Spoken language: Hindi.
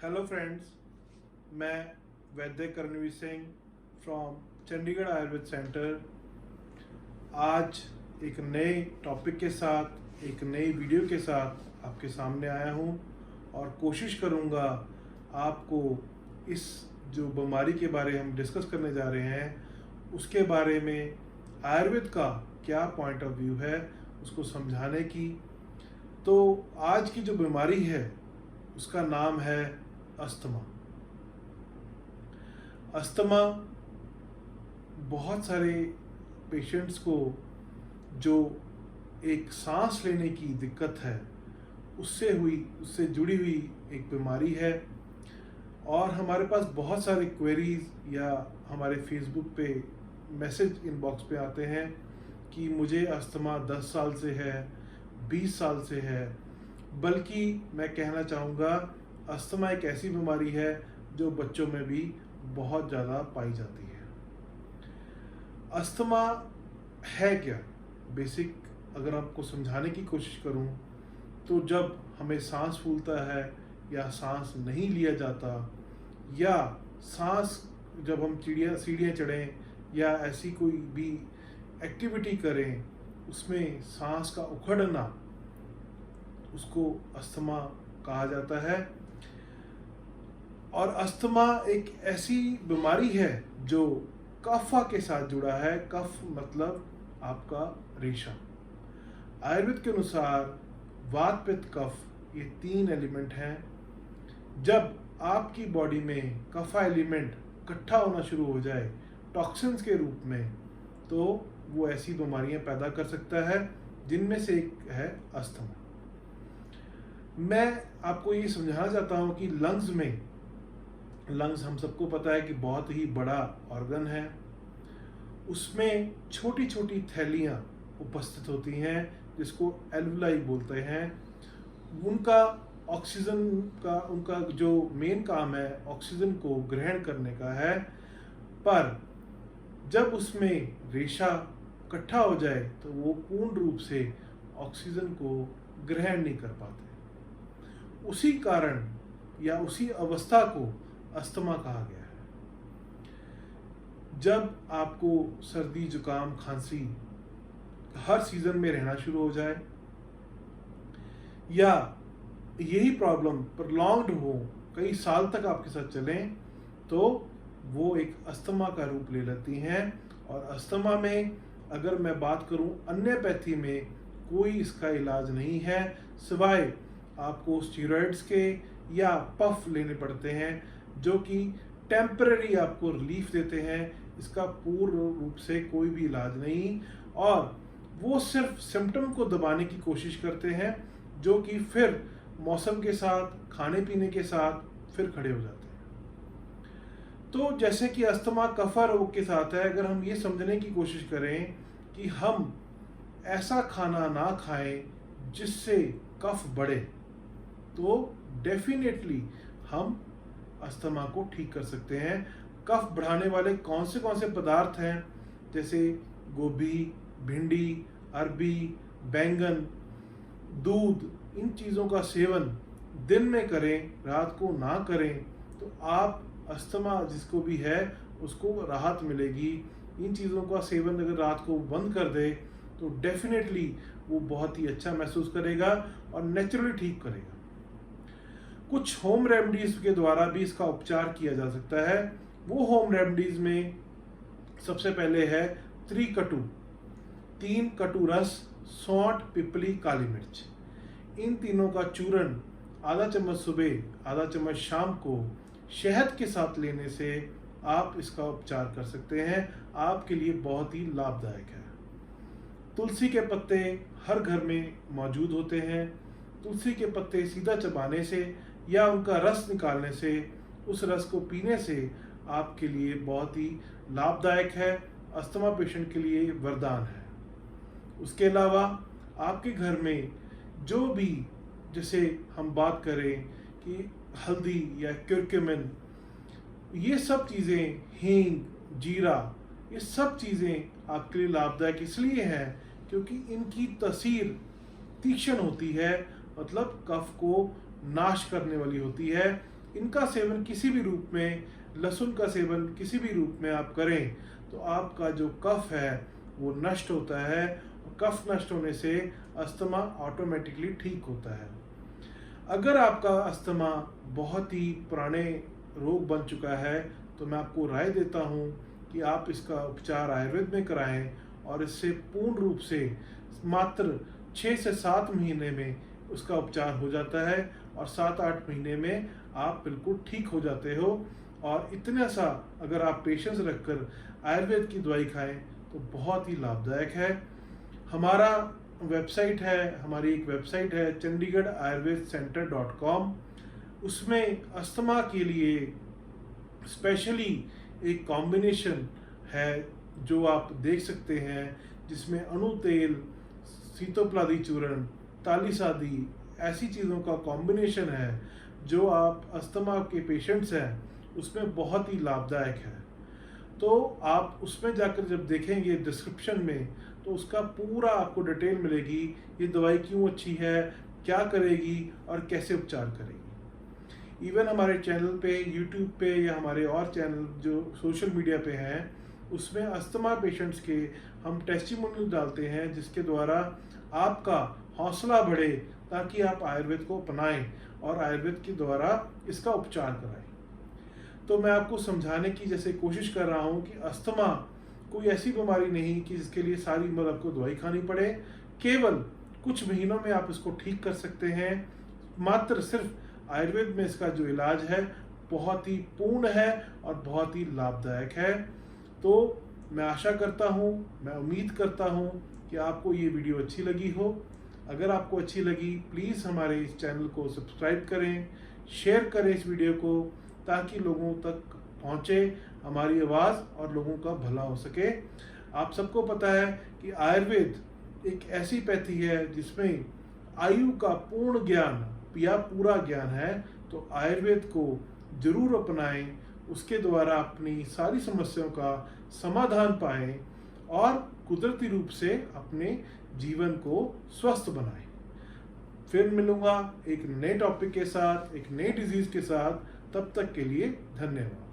हेलो फ्रेंड्स, मैं वैद्य कर्णवीर सिंह फ्रॉम चंडीगढ़ आयुर्वेद सेंटर आज एक नए टॉपिक के साथ एक नई वीडियो के साथ आपके सामने आया हूं और कोशिश करूंगा आपको इस जो बीमारी के बारे हम डिस्कस करने जा रहे हैं उसके बारे में आयुर्वेद का क्या पॉइंट ऑफ व्यू है उसको समझाने की। तो आज की जो बीमारी है उसका नाम है अस्थमा। अस्थमा बहुत सारे पेशेंट्स को जो एक सांस लेने की दिक्कत है उससे जुड़ी हुई एक बीमारी है और हमारे पास बहुत सारे क्वेरीज या हमारे फेसबुक पे मैसेज इनबॉक्स पे आते हैं कि मुझे अस्थमा 10 साल से है, 20 साल से है। बल्कि मैं कहना चाहूँगा अस्थमा एक ऐसी बीमारी है जो बच्चों में भी बहुत ज़्यादा पाई जाती है। अस्थमा है क्या? बेसिक अगर आपको समझाने की कोशिश करूं तो जब हमें सांस फूलता है या सांस नहीं लिया जाता या सांस जब हम सीढ़ियाँ चढ़ें या ऐसी कोई भी एक्टिविटी करें उसमें सांस का उखड़ना, उसको अस्थमा कहा जाता है। और अस्थमा एक ऐसी बीमारी है जो कफा के साथ जुड़ा है। कफ मतलब आपका रेशा। आयुर्वेद के अनुसार वात पित्त कफ ये 3 एलिमेंट हैं। जब आपकी बॉडी में कफा एलिमेंट इकट्ठा होना शुरू हो जाए टॉक्सिन्स के रूप में तो वो ऐसी बीमारियां पैदा कर सकता है जिनमें से एक है अस्थमा। मैं आपको ये समझाना चाहता हूँ कि लंग्स हम सबको पता है कि बहुत ही बड़ा ऑर्गन है। उसमें छोटी छोटी थैलियाँ उपस्थित होती हैं जिसको एल्वुलाई बोलते हैं। उनका ऑक्सीजन का उनका जो मेन काम है ऑक्सीजन को ग्रहण करने का है, पर जब उसमें रेशा इकट्ठा हो जाए तो वो पूर्ण रूप से ऑक्सीजन को ग्रहण नहीं कर पाते। उसी कारण या उसी अवस्था को अस्थमा कहा गया है। जब आपको सर्दी जुकाम खांसी हर सीजन में रहना शुरू हो जाए या यही प्रॉब्लम प्रलॉन्ग्ड हो, कई साल तक आपके साथ चलें, तो वो एक अस्थमा का रूप ले लेती हैं। और अस्थमा में अगर मैं बात करूं अन्यपैथी में कोई इसका इलाज नहीं है सिवाय आपको स्टीरॉइड्स के या पफ लेने पड़ते हैं जो कि टेम्पररी आपको रिलीफ देते हैं। इसका पूर्ण रूप से कोई भी इलाज नहीं और वो सिर्फ सिम्टम को दबाने की कोशिश करते हैं जो कि फिर मौसम के साथ खाने पीने के साथ फिर खड़े हो जाते हैं। तो जैसे कि अस्थमा कफा रोग के साथ है, अगर हम ये समझने की कोशिश करें कि हम ऐसा खाना ना खाएं जिससे कफ बढ़े तो डेफिनेटली हम अस्थमा को ठीक कर सकते हैं। कफ बढ़ाने वाले कौन से पदार्थ हैं जैसे गोभी, भिंडी, अरबी, बैंगन, दूध, इन चीज़ों का सेवन दिन में करें, रात को ना करें तो आप अस्थमा जिसको भी है उसको राहत मिलेगी। इन चीज़ों का सेवन अगर रात को बंद कर दे तो डेफिनेटली वो बहुत ही अच्छा महसूस करेगा और नेचुरली ठीक करेगा। कुछ होम रेमेडीज के द्वारा भी इसका उपचार किया जा सकता है। वो होम रेमेडीज में सबसे पहले है त्रिकटु, 3 कटु रस, सौंठ, पिपली, काली मिर्च। इन तीनों का चूर्ण आधा चम्मच सुबह, आधा चम्मच शाम को शहद के साथ लेने से आप इसका उपचार कर सकते हैं। आपके लिए बहुत ही लाभदायक है। तुलसी के पत्ते हर घर में मौजूद होते हैं। तुलसी के पत्ते सीधा चबाने से या उनका रस निकालने से, उस रस को पीने से आपके लिए बहुत ही लाभदायक है। अस्थमा पेशेंट के लिए वरदान है। उसके अलावा आपके घर में जो भी, जैसे हम बात करें कि हल्दी या क्यूरक्यूमिन, ये सब चीज़ें, हींग, जीरा, ये सब चीज़ें आपके लिए लाभदायक इसलिए हैं क्योंकि इनकी तासीर तीक्ष्ण होती है, मतलब कफ को नाश करने वाली होती है। इनका सेवन किसी भी रूप में, लहसुन का सेवन किसी भी रूप में आप करें तो आपका जो कफ है वो नष्ट होता है, और कफ नष्ट होने से अस्थमा ऑटोमेटिकली ठीक होता है। अगर आपका अस्थमा बहुत ही पुराने रोग बन चुका है तो मैं आपको राय देता हूँ कि आप इसका उपचार आयुर्वेद में कराएं, और इससे पूर्ण रूप से मात्र 6 से 7 महीने में उसका उपचार हो जाता है, और 7-8 महीने में आप बिल्कुल ठीक हो जाते हो। और इतना सा अगर आप पेशेंस रखकर आयुर्वेद की दवाई खाएं तो बहुत ही लाभदायक है। हमारा वेबसाइट है, हमारी एक वेबसाइट है चंडीगढ़ आयुर्वेद सेंटर.com। उसमें अस्थमा के लिए स्पेशली एक कॉम्बिनेशन है जो आप देख सकते हैं, जिसमें अणु तेल, सीतोपलादी चूर्ण, तालीसादी ऐसी चीज़ों का कॉम्बिनेशन है जो आप अस्थमा के पेशेंट्स हैं उसमें बहुत ही लाभदायक है। तो आप उसमें जाकर जब देखेंगे डिस्क्रिप्शन में तो उसका पूरा आपको डिटेल मिलेगी, ये दवाई क्यों अच्छी है, क्या करेगी और कैसे उपचार करेगी। इवन हमारे चैनल पे, यूट्यूब पे या हमारे और चैनल जो सोशल मीडिया पे हैं उसमें अस्थमा पेशेंट्स के हम टेस्टिमोनियल डालते हैं, जिसके द्वारा आपका हौसला बढ़े ताकि आप आयुर्वेद को अपनाएं और आयुर्वेद के द्वारा इसका उपचार कराएं। तो मैं आपको समझाने की जैसे कोशिश कर रहा हूँ कि अस्थमा कोई ऐसी बीमारी नहीं कि जिसके लिए सारी उम्र आपको दवाई खानी पड़े, केवल कुछ महीनों में आप इसको ठीक कर सकते हैं। मात्र सिर्फ आयुर्वेद में इसका जो इलाज है बहुत ही पूर्ण है और बहुत ही लाभदायक है। तो मैं आशा करता हूँ, मैं उम्मीद करता हूँ कि आपको ये वीडियो अच्छी लगी हो। अगर आपको अच्छी लगी प्लीज़ हमारे इस चैनल को सब्सक्राइब करें, शेयर करें इस वीडियो को ताकि लोगों तक पहुँचे हमारी आवाज़ और लोगों का भला हो सके। आप सबको पता है कि आयुर्वेद एक ऐसी पैथी है जिसमें आयु का पूर्ण ज्ञान या पूरा ज्ञान है, तो आयुर्वेद को जरूर अपनाएं, उसके द्वारा अपनी सारी समस्याओं का समाधान पाएं और कुदरती रूप से अपने जीवन को स्वस्थ बनाएं। फिर मिलूंगा एक नए टॉपिक के साथ, एक नई डिजीज के साथ। तब तक के लिए धन्यवाद।